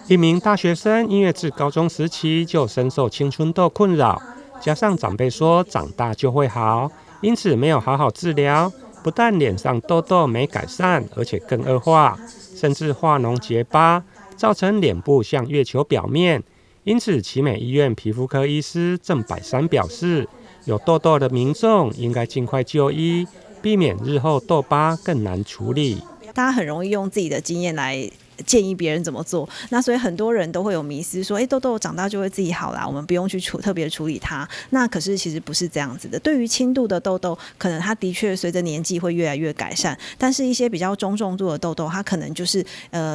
一名大学生因为自高中时期就深受青春痘困扰，加上长辈说长大就会好，因此没有好好治疗，不但脸上痘痘没改善，而且更恶化，甚至化脓结疤，造成脸部像月球表面。因此奇美医院皮肤科医师郑百山表示，有痘痘的民众应该尽快就医，避免日后痘疤更难处理。大家很容易用自己的经验来建议别人怎么做，那所以很多人都会有迷思说，痘痘长大就会自己好啦，我们不用去特别处理它。那可是其实不是这样子的。对于轻度的痘痘，可能它的确随着年纪会越来越改善，但是一些比较中重度的痘痘，它可能就是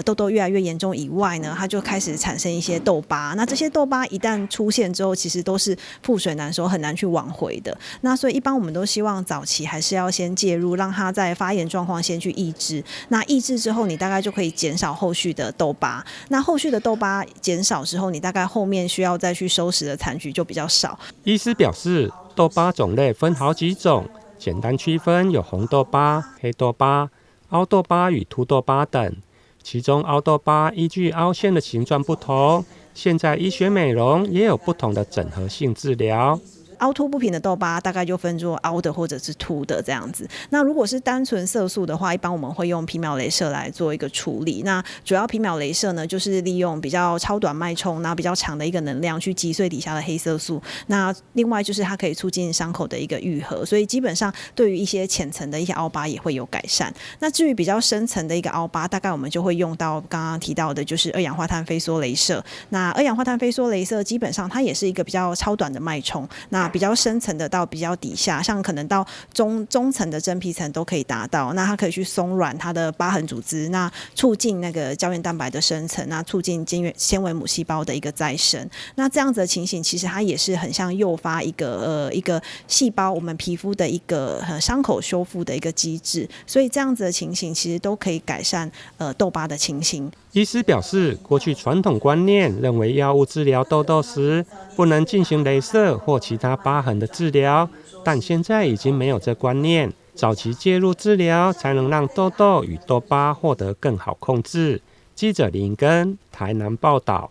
痘痘越来越严重以外呢，它就开始产生一些痘疤。那这些痘疤一旦出现之后，其实都是覆水难收，很难去挽回的。那所以一般我们都希望早期还是要先介入，让它在发炎状况先去抑制。那抑制之后，你大概就可以减少后续的痘疤。那后续的痘疤减少之后，你大概后面需要再去收拾的残局就比较少。医师表示，痘疤种类分好几种，简单区分有红痘疤、黑痘疤、凹痘疤与凸痘疤等。其中凹痘疤依据凹陷的形状不同，现在医学美容也有不同的整合性治疗。凹凸不平的痘疤大概就分作凹的或者是凸的这样子。那如果是单纯色素的话，一般我们会用皮秒雷射来做一个处理。那主要皮秒雷射呢，就是利用比较超短脉冲，然后比较长的一个能量去击碎底下的黑色素。那另外就是它可以促进伤口的一个愈合，所以基本上对于一些浅层的一些凹疤也会有改善。那至于比较深层的一个凹疤，大概我们就会用到刚刚提到的，就是二氧化碳飞梭雷射。那二氧化碳飞梭雷射基本上它也是一个比较超短的脉冲，那比较深层的到比较底下，像可能到中层的真皮层都可以达到。那它可以去松软它的疤痕组织，那促进那个胶原蛋白的生成，那促进纤维母细胞的一个再生。那这样子的情形，其实它也是很像诱发一个细胞我们皮肤的一个伤口修复的一个机制。所以这样子的情形，其实都可以改善痘疤的情形。医师表示，过去传统观念认为药物治疗痘痘时不能进行雷射或其他疤痕的治疗，但现在已经没有这观念，早期介入治疗才能让痘痘与痘疤获得更好控制。记者林根台南报道。